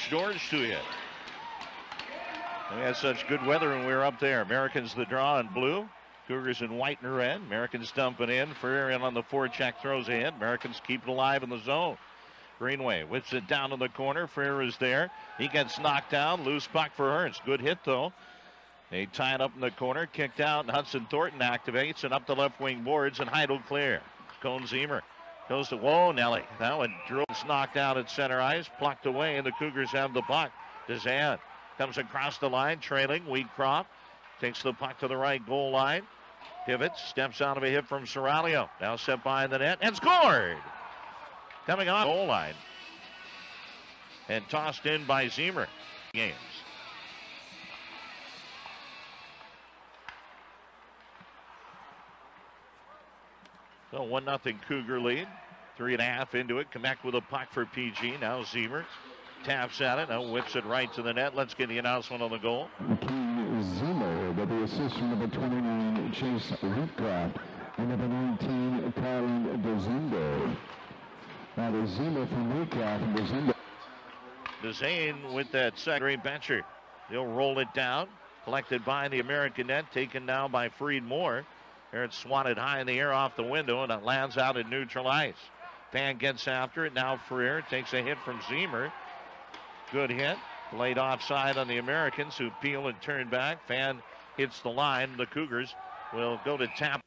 George to hit. We had such good weather when we were up there. Americans the draw in blue. Cougars in white and red. Americans dumping in. Ferrer in on the forecheck, throws ahead. Americans keep it alive in the zone. Greenway whips it down in the corner. Ferrer is there. He gets knocked down. Loose puck for Ernst. Good hit, though. They tie it up in the corner. Kicked out, and Hudson Thornton activates, and up the left wing boards, and Heidel clear. Koehn Ziemmer goes to, whoa, Nelly. That one drills knocked out at center ice. Plucked away, and the Cougars have the puck. Dezan comes across the line, trailing. Wheatcroft takes the puck to the right goal line. Pivots, steps out of a hit from Serralio. Now set behind the net and scored. Coming off goal line. And tossed in by Ziemmer. Games. So 1-0 Cougar lead. 3.5 into it. Connect with a puck for PG. Now Ziemmer taps at it. Now whips it right to the net. Let's get the announcement on the goal. Koehn Ziemmer with the assist from number 29, Chase Wheatcroft, and number 19, Colin Dezindo. Now the Ziemmer from Wheatcroft and Dezindo. Dezane with that second bencher. They'll roll it down. Collected by the American net. Taken now by Freed Moore. There it's swatted high in the air off the window, and it lands out at neutral ice. Fan gets after it. Now Ferrer takes a hit from Ziemmer. Good hit. Played offside on the Americans, who peel and turn back. Fan hits the line. The Cougars will go to tap.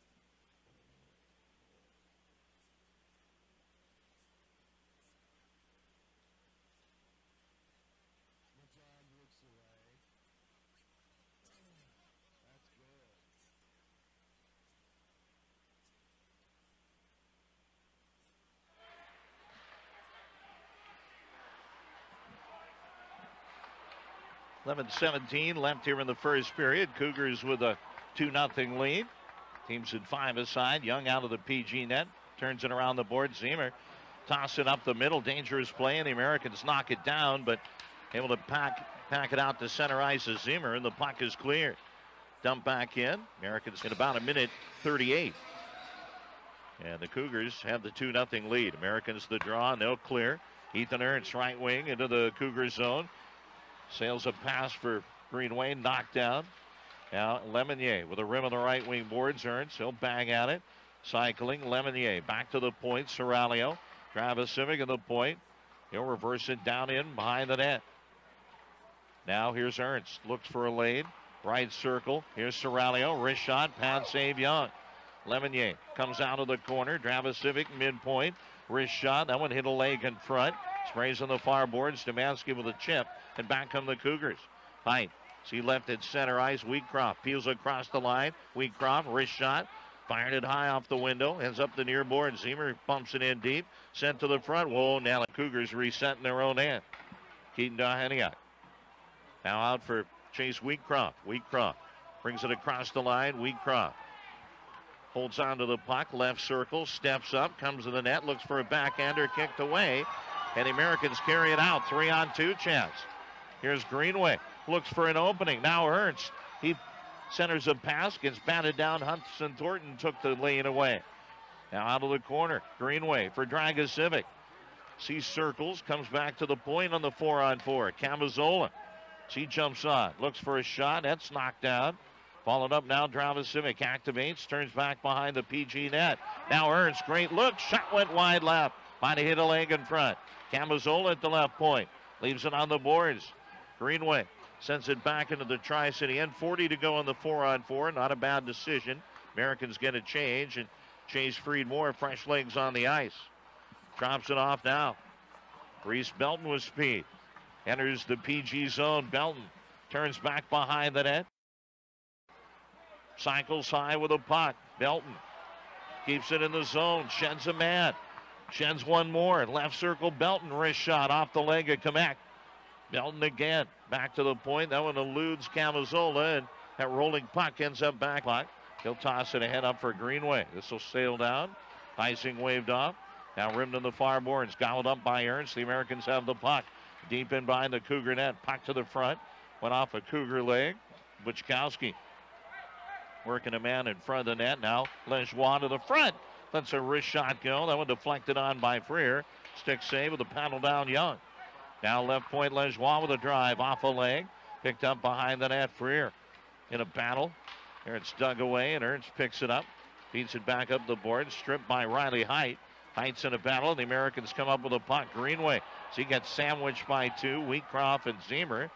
.17 left here in the first period. Cougars with a 2-0 lead. Teams at 5 aside. Young out of the PG net. Turns it around the board. Ziemmer toss it up the middle. Dangerous play, and the Americans knock it down, but able to pack it out to center ice as Ziemmer, and the puck is cleared. Dump back in. Americans in about 1:38. And the Cougars have the 2-0 lead. Americans the draw, and they'll clear. Ethan Ernst, right wing, into the Cougar zone. Sails a pass for Greenway, knocked down. Now Lemonnier with a rim on the right wing boards. Ernst, he'll bang at it. Cycling, Lemonnier back to the point. Serralio, Travis Simic at the point. He'll reverse it down in behind the net. Now here's Ernst, looks for a lane. Right circle, here's Serralio. Wrist shot, pad save Young. Lemonnier comes out of the corner. Travis Simic midpoint. Wrist shot, that one hit a leg in front. Sprays on the far boards. Demansky with a chip. And back come the Cougars. Height. See left at center ice. Wheatcroft peels across the line. Wheatcroft, wrist shot. Fired it high off the window. Ends up the near board. Ziemmer pumps it in deep. Sent to the front. Whoa, now the Cougars reset in their own end. Keaton Daheniak. Now out for Chase Wheatcroft. Wheatcroft brings it across the line. Wheatcroft holds on to the puck. Left circle. Steps up. Comes to the net. Looks for a backhander. Kicked away. And the Americans carry it out. 3-on-2 chance. Here's Greenway. Looks for an opening. Now Ernst. He centers a pass. Gets batted down. Hudson Thornton took the lane away. Now out of the corner. Greenway for Dragosivic. Sees circles. Comes back to the point on the 4-on-4. Camazola. She jumps on. Looks for a shot. That's knocked down. Followed up now. Dragosivic activates. Turns back behind the PG net. Now Ernst. Great look. Shot went wide left. Might have hit a leg in front. Camazola at the left point. Leaves it on the boards. Greenway sends it back into the Tri-City end. 40 to go on the 4-on-4. Not a bad decision. Americans get a change, and Chase Freed Moore, fresh legs on the ice. Drops it off now. Reese Belton with speed. Enters the PG zone. Belton turns back behind the net. Cycles high with a puck. Belton keeps it in the zone. Sheds a man. Sheds one more. Left circle. Belton wrist shot off the leg of Kamek. Belton again. Back to the point. That one eludes Camazola, and that rolling puck ends up back. He'll toss it ahead up for Greenway. This will sail down. Icing waved off. Now rimmed in the far boards. Gobbled up by Ernst. The Americans have the puck. Deep in behind the Cougar net. Puck to the front. Went off a Cougar leg. Buchkowski working a man in front of the net. Now Lejeune to the front. Lets a wrist shot go. That one deflected on by Freer. Stick save with a paddle down Young. Now left point, Lejoie with a drive off a leg. Picked up behind the net. Freer in a battle. There it's dug away, and Ernst picks it up. Feeds it back up the board. Stripped by Riley Height. Height's in a battle. The Americans come up with a puck. Greenway. So he gets sandwiched by two. Wheatcroft and Ziemmer.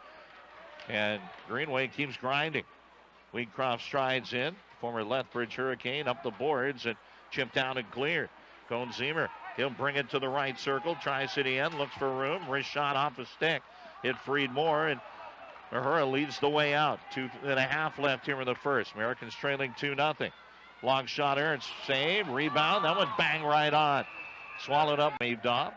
And Greenway keeps grinding. Wheatcroft strides in. Former Lethbridge Hurricane up the boards and chipped down and cleared. Koehn Ziemmer. He'll bring it to the right circle. Tri-City end. Looks for room. Wrist shot off a stick. Hit freed more. And Uhura leads the way out. 2.5 left here in the first. Americans trailing 2-0. Long shot, Ernst. Save. Rebound. That one bang right on. Swallowed up. Waved off.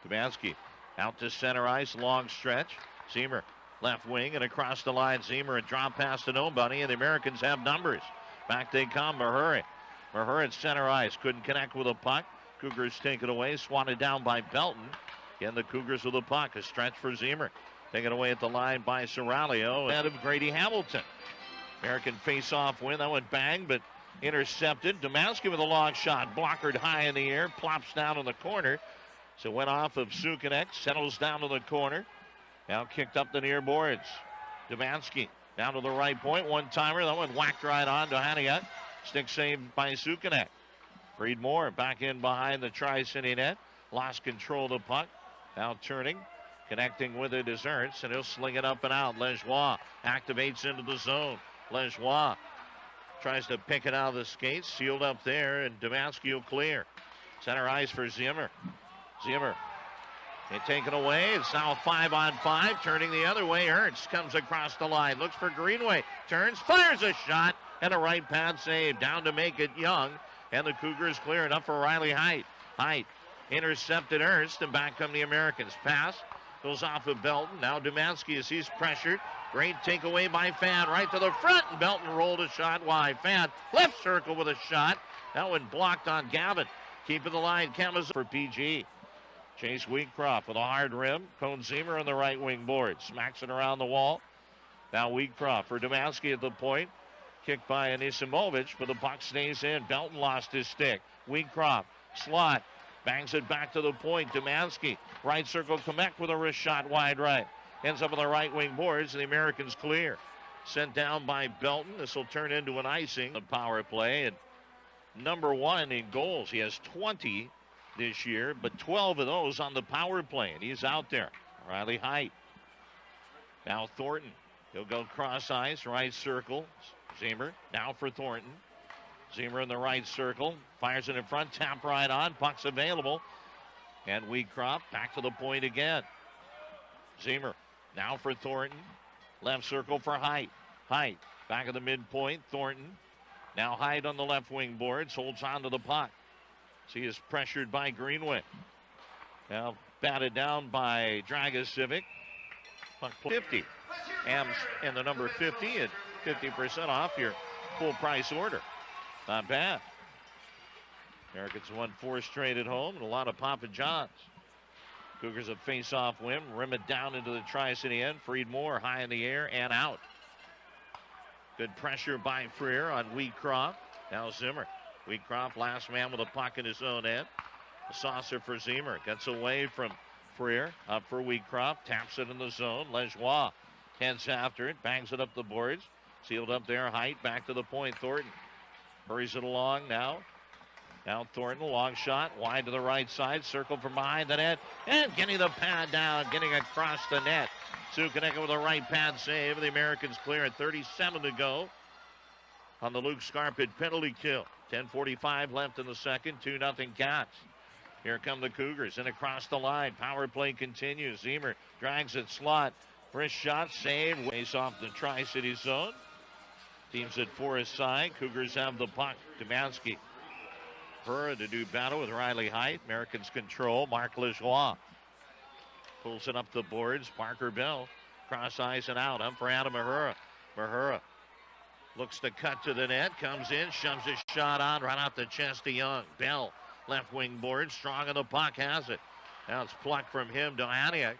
Dumansky out to center ice. Long stretch. Ziemmer left wing and across the line. Ziemmer and drop pass to nobody. And the Americans have numbers. Back they come. Uhura at center ice. Couldn't connect with a puck. Cougars take it away. Swatted down by Belton. Again, the Cougars with a puck. A stretch for Ziemmer. Taken away at the line by Serralio. Ahead of Grady Hamilton. American face-off win. That went bang, but intercepted. Dumansky with a long shot. Blockered high in the air. Plops down in the corner. So went off of Sukanek. Settles down to the corner. Now kicked up the near boards. Dumansky down to the right point. One-timer. That one whacked right on to Haniak. Stick saved by Sukanek. Freed Moore back in behind the Tri-City net. Lost control of the puck. Now turning. Connecting with it is Ernst, and he'll sling it up and out. Lejoie activates into the zone. Lejoie tries to pick it out of the skates. Sealed up there, and Dumansky will clear. Center ice for Ziemmer. Ziemmer. They take it away. It's now 5-on-5. Turning the other way. Ernst comes across the line. Looks for Greenway. Turns. Fires a shot. And a right pad save. Down to make it Young. And the Cougars clear enough for Riley Height. Height intercepted Ernst, and back come the Americans. Pass. Goes off of Belton. Now Dumansky as he's pressured. Great takeaway by Fan right to the front. And Belton rolled a shot wide. Fan left circle with a shot. That one blocked on Gavin. Keeping the line. Kamas for PG. Chase Wheatcroft with a hard rim. Koehn Ziemmer on the right wing board. Smacks it around the wall. Now Wheatcroft for Dumansky at the point. Kicked by Anisimowicz, but the puck stays in. Belton lost his stick. Wheatcroft. Slot. Bangs it back to the point. Dumansky. Right circle. Komek with a wrist shot wide right. Ends up on the right wing boards, and the Americans clear. Sent down by Belton. This will turn into an icing. The power play. And number one in goals. He has 20 this year, but 12 of those on the power play. And he's out there. Riley Height. Now Thornton. He'll go cross ice. Right circle. Ziemmer. Now for Thornton. Ziemmer in the right circle. Fires it in front. Tap right on. Puck's available. And Wheatcroft back to the point again. Ziemmer. Now for Thornton. Left circle for Height. Height. Back of the midpoint. Thornton. Now Height on the left wing boards. Holds on to the puck. So he is pressured by Greenway. Now batted down by Dragosivic. Puck 50. Hams in the number 50 at 50% off your full price order. Not bad. Americans won 4 straight at home and a lot of Papa Johns. Cougars a face-off win. Rim it down into the Tri-City end. Freed Moore high in the air and out. Good pressure by Freer on Wheatcroft. Now Ziemmer. Wheatcroft last man with a puck in his own end. A saucer for Ziemmer. Gets away from Freer. Up for Wheatcroft. Taps it in the zone. Lejoie heads after it. Bangs it up the boards. Sealed up there. Height back to the point. Thornton hurries it along now. Now Thornton, long shot, wide to the right side, circle from behind the net, and getting the pad down, getting across the net. Sukanek with a right pad save. The Americans clear at 37 to go on the Luke Scarpet penalty kill. 10:45 left in the second, 2-0 Cats. Here come the Cougars, and across the line, power play continues. Ziemmer drags it slot, wrist shot, save, ways off the Tri-City zone. Teams at Forest side. Cougars have the puck. Dumansky. Uhura to do battle with Riley Height. Americans control. Mark Lejoie pulls it up the boards. Parker Bell cross ice and out. Up for Adam Uhura. Uhura looks to cut to the net. Comes in. Shoves his shot on. Right off the chest of Young. Bell left wing board. Strong on the puck. Has it. Now it's plucked from him to Aniak.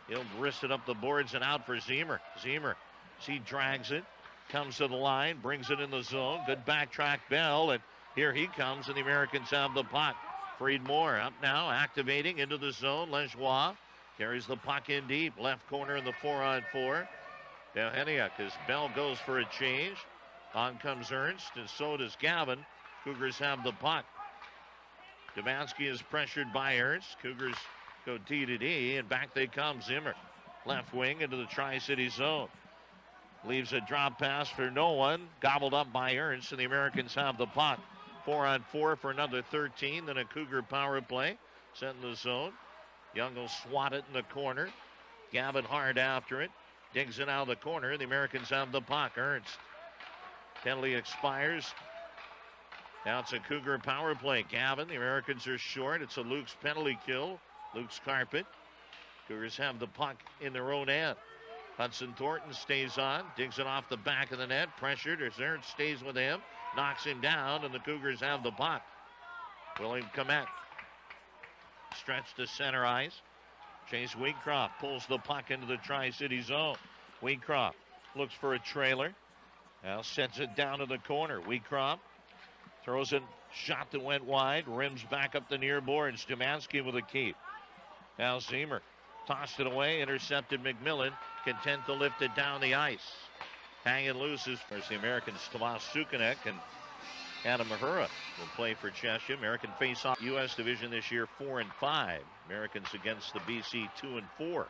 He'll wrist it up the boards and out for Ziemmer. Ziemmer. He drags it. Comes to the line, brings it in the zone. Good backtrack Bell, and here he comes, and the Americans have the puck. Freed Moore up now, activating into the zone. Lejoie Carries the puck in deep. Left corner in the 4-on-4. Deheniak as Bell goes for a change. On comes Ernst, and so does Gavin. Cougars have the puck. Demansky is pressured by Ernst. Cougars go D to D, and back they come. Ziemmer, left wing into the Tri-City zone. Leaves a drop pass for no one. Gobbled up by Ernst, and the Americans have the puck. 4-on-4 for another 13. Then a Cougar power play. Sent in the zone. Young will swat it in the corner. Gavin hard after it. Digs it out of the corner. The Americans have the puck. Ernst. Penalty expires. Now it's a Cougar power play. Gavin, the Americans are short. It's a Luke's penalty kill. Luke's carpet. Cougars have the puck in their own end. Hudson Thornton stays on. Digs it off the back of the net. Pressured as Ernst stays with him. Knocks him down, and the Cougars have the puck. William Komet. Stretch to center ice. Chase Wheatcroft pulls the puck into the Tri-City zone. Wheatcroft looks for a trailer. Now sets it down to the corner. Wheatcroft throws a shot that went wide. Rims back up the near boards. Demansky with a keep. Now Ziemmer tossed it away. Intercepted McMillan. Content to lift it down the ice. Hanging loose is first the Americans. Tomas Sukanek and Adam Mahura will play for Cheshire. American face-off U.S. division this year 4-5. Americans against the BC 2-4.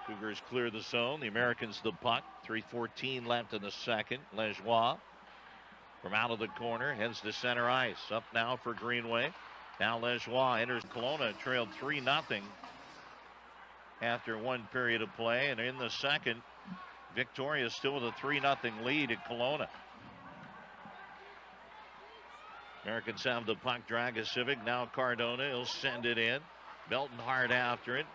Cougars clear the zone. The Americans the puck. 3:14 left in the second. Lejoie from out of the corner heads to center ice. Up now for Greenway. Now Lejoie enters. Kelowna trailed 3-0 after one period of play, and in the second, Victoria still with a 3-0 lead at Kelowna. Americans have the puck. Dragicevic. Now Cardona. He'll send it in. Belton hard after it.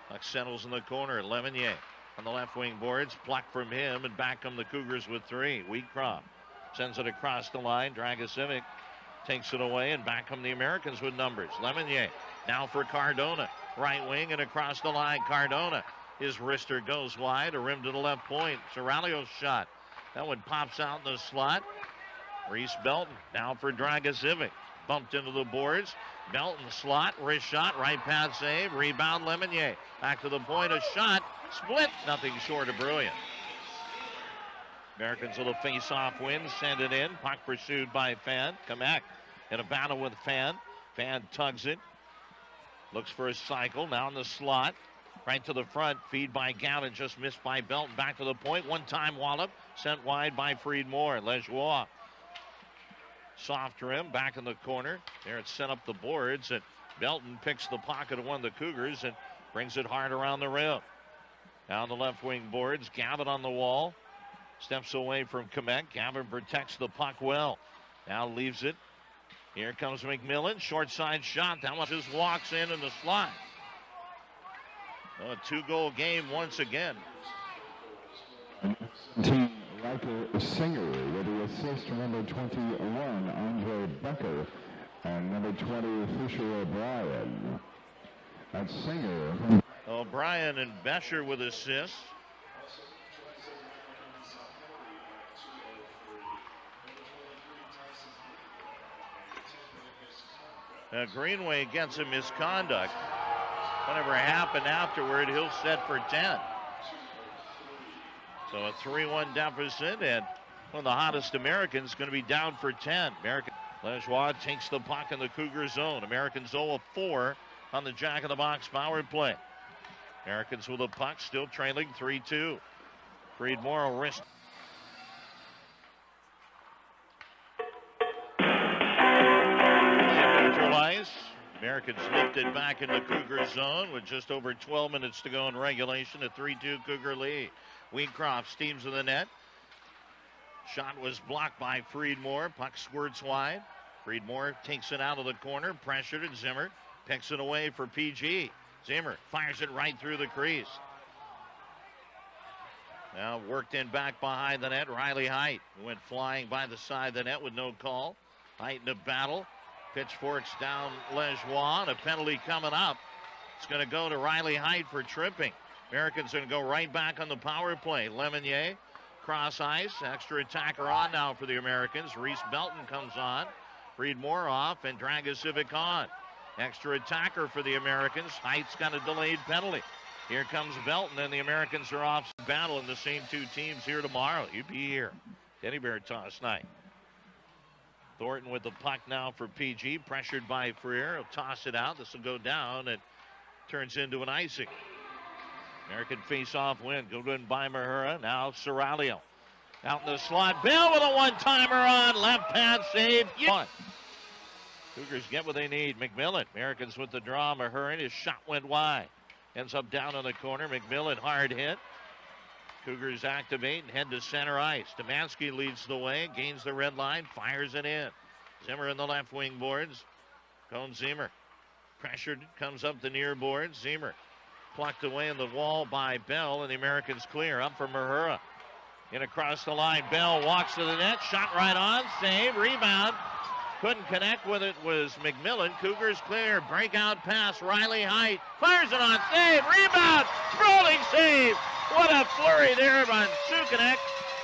Puck settles in the corner. Lemonnier on the left wing boards. Plucked from him, and back come the Cougars with 3. Wheatcroft sends it across the line. Dragicevic takes it away, and back come the Americans with numbers. Lemonnier now for Cardona. Right wing and across the line. Cardona. His wrister goes wide. A rim to the left point. Serralio's shot. That one pops out in the slot. Reese Belton now for Dragicevic. Bumped into the boards. Belton slot. Wrist shot. Right pad save. Rebound Lemonnier. Back to the point. A shot. Split. Nothing short of brilliant. Americans with a face-off win. Send it in. Puck pursued by Fan. Kamek in a battle with Fan. Fan tugs it. Looks for a cycle. Now in the slot. Right to the front. Feed by Gavin. Just missed by Belton. Back to the point. One-time wallop. Sent wide by Friedmore. Lejoie. Soft rim. Back in the corner. There it's sent up the boards. And Belton picks the pocket of one of the Cougars and brings it hard around the rim. Down the left wing boards. Gavin on the wall. Steps away from Kamek. Gavin protects the puck well. Now leaves it. Here comes McMillan. Short side shot. That one just walks in the slot. A 2-goal game once again. Team Riker Singer with the assist from number 21, Andre Becker, and number 20, Fisher O'Brien. That's Singer. O'Brien and Bescher with assists. Now Greenway gets a misconduct. Whatever happened afterward, he'll set for 10. So a 3-1 deficit, and one of the hottest Americans going to be down for 10. Lejoie takes the puck in the Cougar zone. Americans 0 of 4 on the Jack-in-the-Box power play. Americans with the puck still trailing 3-2. Friedmore will wrist. Neutralize. Americans lifted back in the Cougar zone with just over 12 minutes to go in regulation. A 3-2 Cougar lead. Wheatcroft steams to the net. Shot was blocked by Friedmore. Puck squirts wide. Friedmore takes it out of the corner. Pressured, and Ziemmer picks it away for PG. Ziemmer fires it right through the crease. Now worked in back behind the net. Riley Height went flying by the side of the net with no call. Height in a battle. Pitchforks down Lejoie. A penalty coming up. It's going to go to Riley Height for tripping. Americans going to go right back on the power play. Lemonnier, cross ice. Extra attacker on now for the Americans. Reese Belton comes on. Friedmore off, and Dragicevic on. Extra attacker for the Americans. Height's got a delayed penalty. Here comes Belton, and the Americans are off battle, and the same two teams here tomorrow. You be here. Teddy Bear toss night. Thornton with the puck now for PG, pressured by Freer. He'll toss it out. This will go down. It turns into an icing. American face-off win. Good win by Mahura. Now Serralio. Out in the slot. Bell with a one-timer on. Left pad save. Cougars get what they need. McMillan. Americans with the draw. Mahura. His shot went wide. Ends up down in the corner. McMillan hard hit. Cougars activate and head to center ice. Demansky leads the way. Gains the red line. Fires it in. Zimmer in the left wing boards. Koehn Ziemmer. Pressured. Comes up the near boards. Ziemmer. Plucked away in the wall by Bell, and the Americans clear. Up for Mahura. In across the line. Bell walks to the net. Shot right on. Save. Rebound. Couldn't connect with it was McMillan. Cougars clear. Breakout pass. Riley Height. Fires it on. Save. Rebound. Rolling save. What a flurry there on Sukanek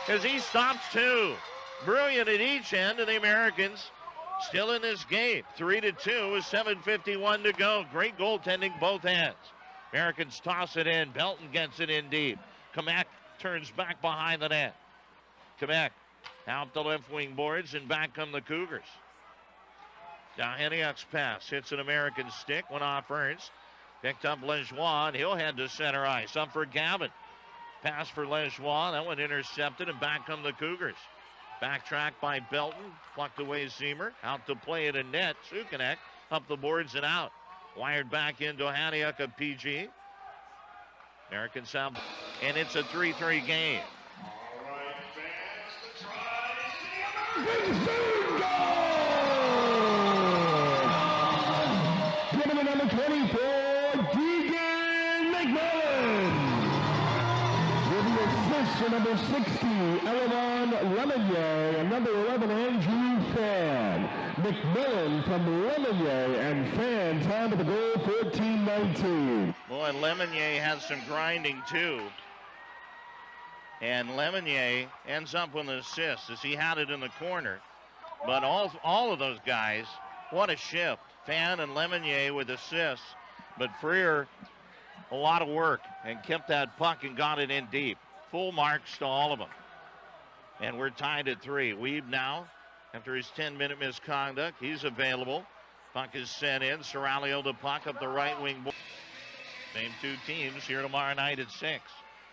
as he stops two. Brilliant at each end, and the Americans still in this game. 3-2 with 7:51 to go. Great goaltending both ends. Americans toss it in. Belton gets it in deep. Kamek turns back behind the net. Kamek out the left wing boards, and back come the Cougars. Now Heniak's pass hits an American stick. Went off Ernst. Picked up Lejeune. He'll head to center ice. Up for Gavin. Pass for Lejeune. That one intercepted, and back come the Cougars. Backtrack by Belton. Plucked away Ziemmer. Out to play it in net. Sukanek up the boards and out. Wired back into Haniak of PG. Americans have, and it's a 3-3 game. All right, fans, the try. Giving it number 24, Deegan McMillan. With the assist to number 60, Elavon Lemonnier, and number 11, Andrew Fan. McMillan from Lemonnier and Fan time of the goal, 14-19. Boy, Lemonnier has some grinding too. And Lemonnier ends up with an assist as he had it in the corner. But all of those guys, what a shift. Fan and Lemonnier with assists. But Freer, a lot of work and kept that puck and got it in deep. Full marks to all of them. And we're tied at 3. Weeb now, after his 10-minute misconduct, he's available. Puck is sent in. Serralio the puck up the right wing. Same two teams here tomorrow night at 6.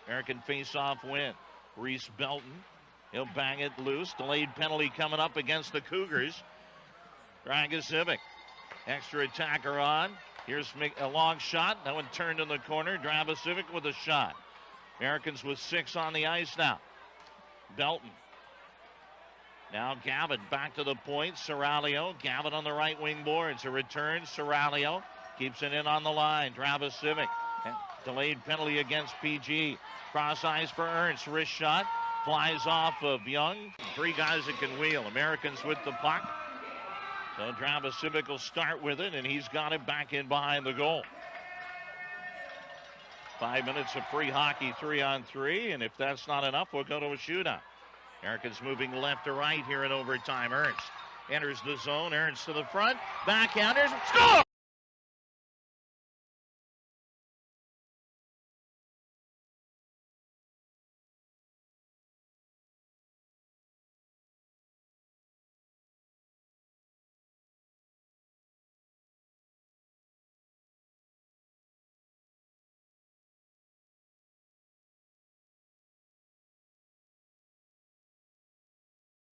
American face-off win. Reese Belton. He'll bang it loose. Delayed penalty coming up against the Cougars. Dragosivic. Extra attacker on. Here's a long shot. That one turned in the corner. Dragosivic with a shot. Americans with 6 on the ice now. Belton. Now Gavin back to the point. Serralio. Gavin on the right wing boards. A return. Serralio keeps it in on the line. Dragosivic. Delayed penalty against PG. Cross ice for Ernst. Wrist shot. Flies off of Young. 3 guys that can wheel. Americans with the puck. So Dragosivic will start with it, and he's got it back in behind the goal. 5 minutes of free hockey, 3-on-3, and if that's not enough, we'll go to a shootout. Americans moving left to right here in overtime. Ernst enters the zone. Ernst to the front. Backhanders. Score!